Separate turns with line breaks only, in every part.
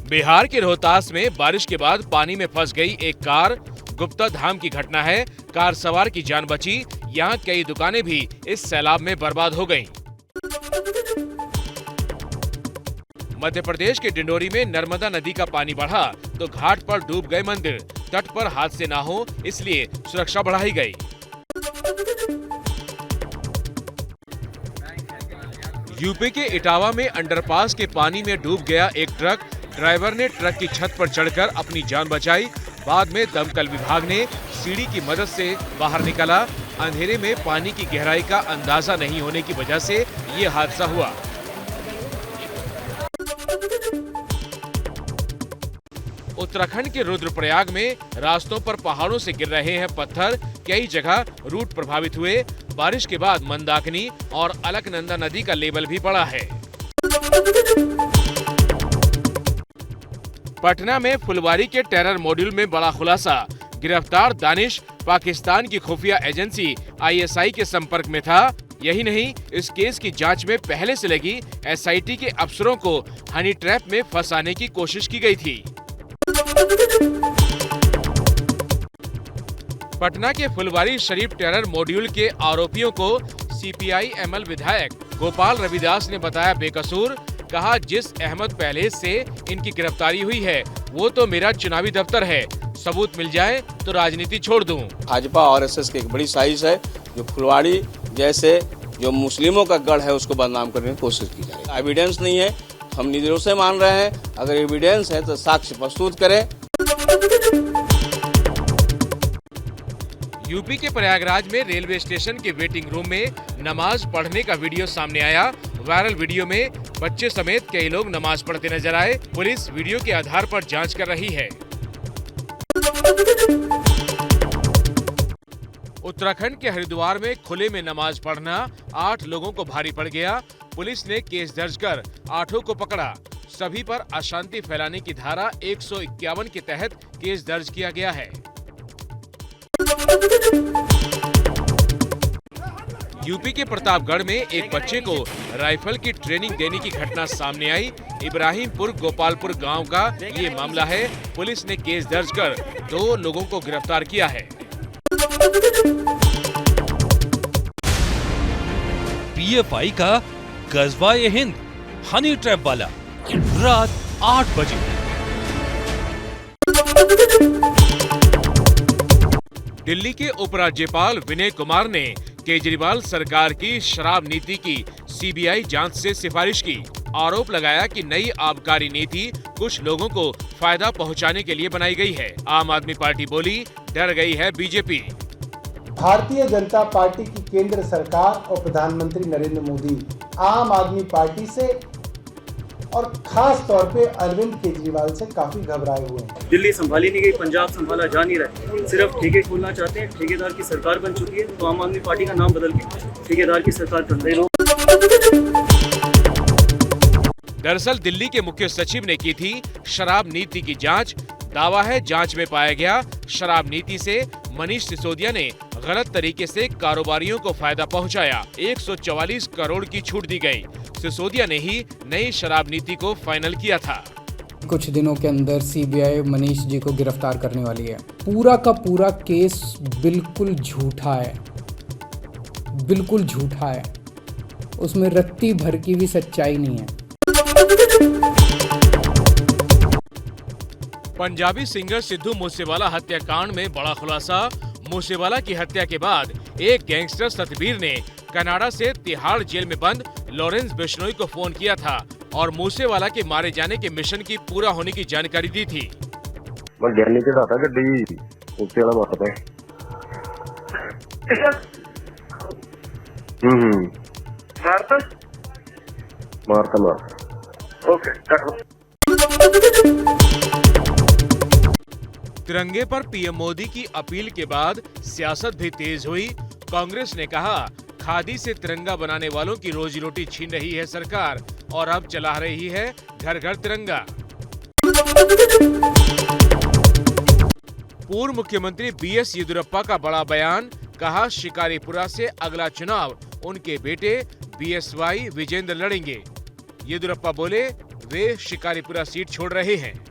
बिहार के रोहतास में बारिश के बाद पानी में फंस गई एक कार। गुप्ता धाम की घटना है, कार सवार की जान बची। यहाँ कई दुकानें भी इस सैलाब में बर्बाद हो गईं। मध्य प्रदेश के डिंडोरी में नर्मदा नदी का पानी बढ़ा तो घाट पर डूब गए मंदिर। तट पर हादसे ना हो इसलिए सुरक्षा बढ़ाई गई। यूपी के इटावा में अंडरपास के पानी में डूब गया एक ट्रक। ड्राइवर ने ट्रक की छत पर चढ़कर अपनी जान बचाई। बाद में दमकल विभाग ने सीढ़ी की मदद से बाहर निकाला। अंधेरे में पानी की गहराई का अंदाजा नहीं होने की वजह से ये हादसा हुआ। उत्तराखंड के रुद्रप्रयाग में रास्तों पर पहाड़ों से गिर रहे हैं पत्थर। कई जगह रूट प्रभावित हुए। बारिश के बाद मंदाकिनी और अलकनंदा नदी का लेवल भी बढ़ा है। पटना में फुलवारी के टेरर मॉड्यूल में बड़ा खुलासा। गिरफ्तार दानिश पाकिस्तान की खुफिया एजेंसी ISI के संपर्क में था। यही नहीं, इस केस की जांच में पहले से लगी SIT के अफसरों को हनी ट्रैप में फंसाने की कोशिश की गई थी। पटना के फुलवारी शरीफ टेरर मॉड्यूल के आरोपियों को CPI ML विधायक गोपाल रविदास ने बताया बेकसूर। कहा, जिस अहमद पहले से इनकी गिरफ्तारी हुई है वो तो मेरा चुनावी दफ्तर है। सबूत मिल जाए तो राजनीति छोड़ दूं।
भाजपा और RSS की एक बड़ी साजिश है जो फुलवारी जैसे जो मुस्लिमों का गढ़ है उसको बदनाम करने की कोशिश की जा रही है। एविडेंस नहीं है, हम निर्दोष से मान रहे हैं। अगर एविडेंस है तो साक्ष्य प्रस्तुत करें।
यूपी के प्रयागराज में रेलवे स्टेशन के वेटिंग रूम में नमाज पढ़ने का वीडियो सामने आया। वायरल वीडियो में बच्चे समेत कई लोग नमाज पढ़ते नजर आए। पुलिस वीडियो के आधार पर जांच कर रही है। उत्तराखंड के हरिद्वार में खुले में नमाज पढ़ना 8 लोगों को भारी पड़ गया। पुलिस ने केस दर्ज कर 8 को पकड़ा। सभी पर अशांति फैलाने की धारा 151 के तहत केस दर्ज किया गया है। यूपी के प्रतापगढ़ में एक बच्चे को राइफल की ट्रेनिंग देने की घटना सामने आई। इब्राहिमपुर गोपालपुर गांव का ये मामला है। पुलिस ने केस दर्ज कर 2 लोगों को गिरफ्तार किया है।
PFI का गजवा-ए-हिंद हनी ट्रैप वाला रात 8 बजे।
दिल्ली के उपराज्यपाल विनय कुमार ने केजरीवाल सरकार की शराब नीति की CBI जांच से सिफारिश की। आरोप लगाया कि नई आबकारी नीति कुछ लोगों को फायदा पहुंचाने के लिए बनाई गई है। आम आदमी पार्टी बोली, डर गई है BJP।
भारतीय जनता पार्टी की केंद्र सरकार और प्रधानमंत्री नरेंद्र मोदी आम आदमी पार्टी से और खास तौर पे अरविंद केजरीवाल से काफी घबराए हुए हैं।
दिल्ली संभाली नहीं गई, पंजाब संभाला जा नहीं रहा, सिर्फ ठेके खोलना चाहते हैं। ठेकेदार की सरकार बन चुकी है, तो आम आदमी पार्टी का नाम बदल के ठेकेदार की सरकार कर रहे लोग।
दरअसल दिल्ली के मुख्य सचिव ने की थी शराब नीति की जांच। दावा है जांच में पाया गया शराब नीति से मनीष सिसोदिया ने गलत तरीके से कारोबारियों को फायदा पहुंचाया। 144 करोड़ की छूट दी गई। सिसोदिया ने ही नई शराब नीति को फाइनल किया था।
कुछ दिनों के अंदर CBI मनीष जी को गिरफ्तार करने वाली है। पूरा का पूरा केस बिल्कुल झूठा है, बिल्कुल झूठा है। उसमें रत्ती भर की भी सच्चाई नहीं है।
पंजाबी सिंगर सिद्धू मूसेवाला हत्याकांड में बड़ा खुलासा। मूसेवाला की हत्या के बाद एक गैंगस्टर सतबीर ने कनाडा से तिहाड़ जेल में बंद लॉरेंस बिश्नोई को फोन किया था और मूसेवाला के मारे जाने के मिशन की पूरा होने की जानकारी दी थी। तिरंगे पर PM मोदी की अपील के बाद सियासत भी तेज हुई। कांग्रेस ने कहा, खादी से तिरंगा बनाने वालों की रोजी रोटी छीन रही है सरकार और अब चला रही है घर घर तिरंगा। पूर्व मुख्यमंत्री BS येदियुरप्पा का बड़ा बयान। कहा, शिकारीपुरा से अगला चुनाव उनके बेटे BSY विजेंद्र लड़ेंगे। येदियुरप्पा बोले, वे शिकारीपुरा सीट छोड़ रहे हैं।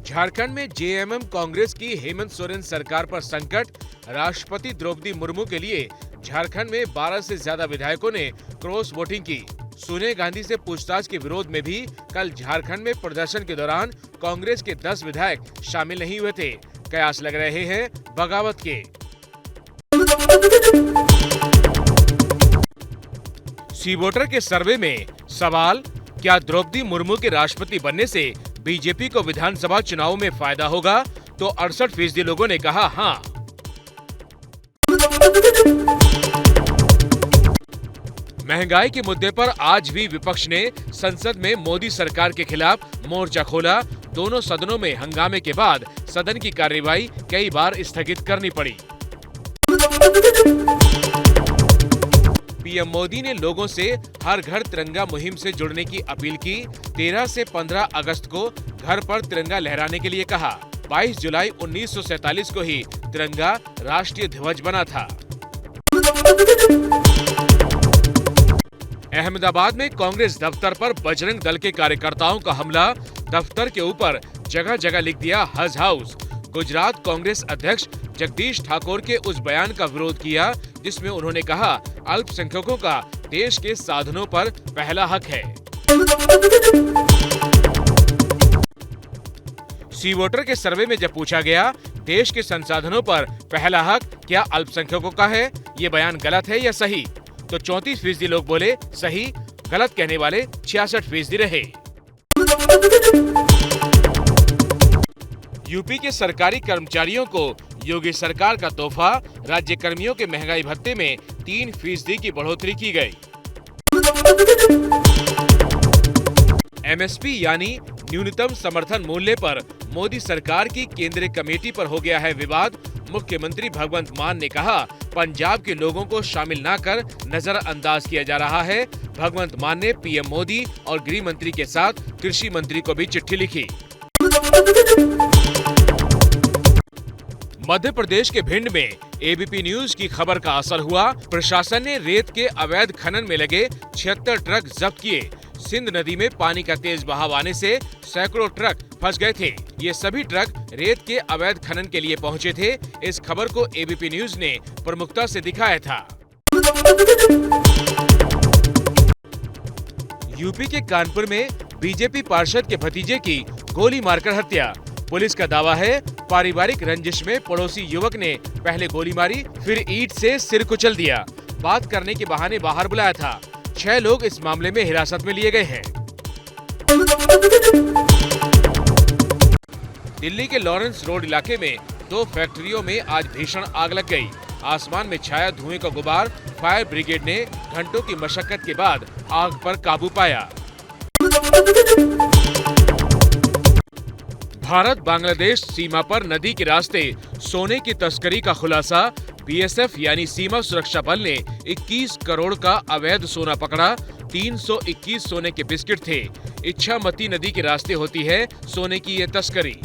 झारखंड में जेएमएम कांग्रेस की हेमंत सोरेन सरकार पर संकट। राष्ट्रपति द्रौपदी मुर्मू के लिए झारखंड में 12 से ज्यादा विधायकों ने क्रॉस वोटिंग की। सोनिया गांधी से पूछताछ के विरोध में भी कल झारखंड में प्रदर्शन के दौरान कांग्रेस के 10 विधायक शामिल नहीं हुए थे। कयास लग रहे हैं बगावत के। सी वोटर के सर्वे में सवाल, क्या द्रौपदी मुर्मू के राष्ट्रपति बनने से बीजेपी को विधानसभा चुनाव में फायदा होगा? तो 68% लोगों ने कहा हाँ। महंगाई के मुद्दे पर आज भी विपक्ष ने संसद में मोदी सरकार के खिलाफ मोर्चा खोला। दोनों सदनों में हंगामे के बाद सदन की कार्यवाही कई बार स्थगित करनी पड़ी। पीएम मोदी ने लोगों से हर घर तिरंगा मुहिम से जुड़ने की अपील की। 13 से 15 अगस्त को घर पर तिरंगा लहराने के लिए कहा। 22 जुलाई 1947 को ही तिरंगा राष्ट्रीय ध्वज बना था। अहमदाबाद में कांग्रेस दफ्तर पर बजरंग दल के कार्यकर्ताओं का हमला। दफ्तर के ऊपर जगह जगह लिख दिया हज हाउस। गुजरात कांग्रेस अध्यक्ष जगदीश ठाकुर के उस बयान का विरोध किया जिसमें उन्होंने कहा अल्पसंख्यकों का देश के साधनों पर पहला हक है। सी वोटर के सर्वे में जब पूछा गया देश के संसाधनों पर पहला हक क्या अल्पसंख्यकों का है, ये बयान गलत है या सही, तो 34% लोग बोले सही। गलत कहने वाले 66% रहे। यूपी के सरकारी कर्मचारियों को योगी सरकार का तोहफा। राज्य कर्मियों के महंगाई भत्ते में 3% की बढ़ोतरी की गई। एमएसपी यानी न्यूनतम समर्थन मूल्य पर मोदी सरकार की केंद्रीय कमेटी पर हो गया है विवाद। मुख्यमंत्री भगवंत मान ने कहा पंजाब के लोगों को शामिल न कर नजरअंदाज किया जा रहा है। भगवंत मान ने पीएम मोदी और गृह मंत्री के साथ कृषि मंत्री को भी चिट्ठी लिखी। मध्य प्रदेश के भिंड में एबीपी न्यूज की खबर का असर हुआ। प्रशासन ने रेत के अवैध खनन में लगे 76 ट्रक जब्त किए। सिंध नदी में पानी का तेज बहाव आने से सैकड़ों ट्रक फंस गए थे। ये सभी ट्रक रेत के अवैध खनन के लिए पहुंचे थे। इस खबर को एबीपी न्यूज ने प्रमुखता से दिखाया था। यूपी के कानपुर में बीजेपी पार्षद के भतीजे की गोली मारकर हत्या। पुलिस का दावा है पारिवारिक रंजिश में पड़ोसी युवक ने पहले गोली मारी, फिर ईंट से सिर कुचल दिया। बात करने के बहाने बाहर बुलाया था। 6 लोग इस मामले में हिरासत में लिए गए हैं। दिल्ली के लॉरेंस रोड इलाके में 2 फैक्ट्रियों में आज भीषण आग लग गई। आसमान में छाया धुएं का गुबार। फायर ब्रिगेड ने घंटों की मशक्कत के बाद आग पर काबू पाया। भारत बांग्लादेश सीमा पर नदी के रास्ते सोने की तस्करी का खुलासा। बीएसएफ यानी सीमा सुरक्षा बल ने 21 करोड़ का अवैध सोना पकड़ा। 321 सोने के बिस्किट थे। इच्छामती नदी के रास्ते होती है सोने की ये तस्करी।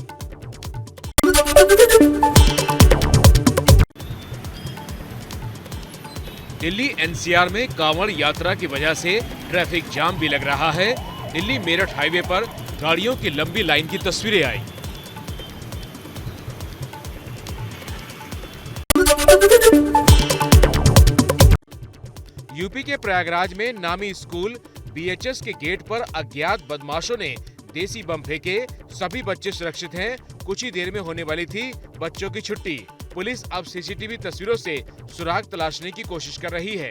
दिल्ली एनसीआर में कांवड़ यात्रा की वजह से ट्रैफिक जाम भी लग रहा है। दिल्ली मेरठ हाईवे पर गाड़ियों की लंबी लाइन की तस्वीरें आई। यूपी के प्रयागराज में नामी स्कूल बीएचएस के गेट पर अज्ञात बदमाशों ने देसी बम फेंके। सभी बच्चे सुरक्षित हैं। कुछ ही देर में होने वाली थी बच्चों की छुट्टी। पुलिस अब सीसीटीवी तस्वीरों से सुराग तलाशने की कोशिश कर रही है।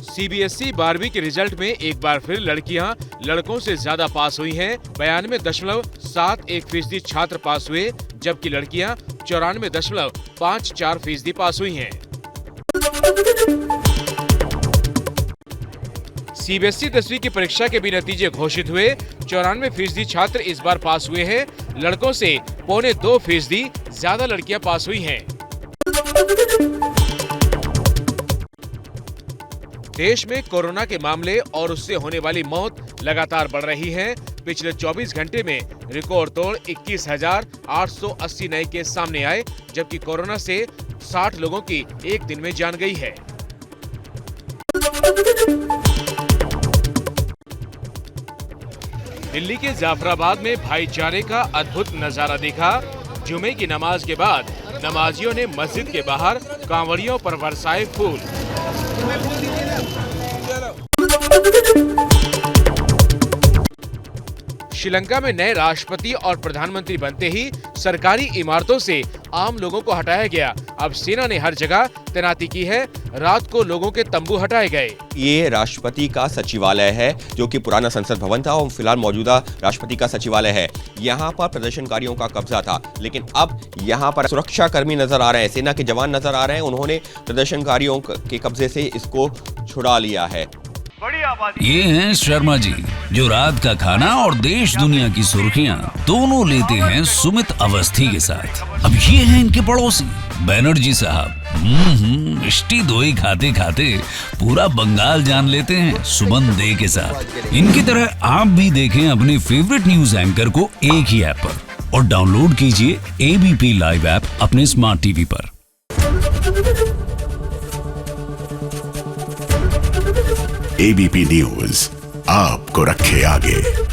सीबीएसई 12वीं के रिजल्ट में एक बार फिर लड़कियां लड़कों से ज्यादा पास हुई हैं। 92.71% छात्र पास हुए, जबकि लड़कियां 94.54% पास हुई हैं। सीबीएसई 10वीं की परीक्षा के भी नतीजे घोषित हुए। 94% छात्र इस बार पास हुए हैं। लड़कों से 1.25% ज्यादा लड़कियां पास हुई हैं। देश में कोरोना के मामले और उससे होने वाली मौत लगातार बढ़ रही है। पिछले 24 घंटे में रिकॉर्ड तोड़ 21,880 नए केस सामने आए, जबकि कोरोना से 60 लोगों की एक दिन में जान गई है। दिल्ली के जाफराबाद में भाईचारे का अद्भुत नजारा देखा। जुमे की नमाज के बाद नमाजियों ने मस्जिद के बाहर कांवड़ियों पर बरसाए फूल। श्रीलंका में नए राष्ट्रपति और प्रधानमंत्री बनते ही सरकारी इमारतों से आम लोगों को हटाया गया। अब सेना ने हर जगह तैनाती की है। रात को लोगों के तंबू हटाए गए।
ये राष्ट्रपति का सचिवालय है, जो कि पुराना संसद भवन था और फिलहाल मौजूदा राष्ट्रपति का सचिवालय है। यहाँ पर प्रदर्शनकारियों का कब्जा था, लेकिन अब यहाँ पर सुरक्षा कर्मी नजर आ रहे हैं, सेना के जवान नजर आ रहे हैं। उन्होंने प्रदर्शनकारियों के कब्जे से इसको छुड़ा लिया है।
ये हैं शर्मा जी, जो रात का खाना और देश दुनिया की सुर्खियां दोनों लेते हैं सुमित अवस्थी के साथ। अब ये हैं इनके पड़ोसी बनर्जी साहब। मिष्टी दोई खाते खाते पूरा बंगाल जान लेते हैं सुमन दे के साथ। इनकी तरह आप भी देखें अपने फेवरेट न्यूज एंकर को एक ही ऐप पर और डाउनलोड कीजिए ABP लाइव ऐप अपने स्मार्ट टीवी पर।
ABP न्यूज आपको रखे आगे।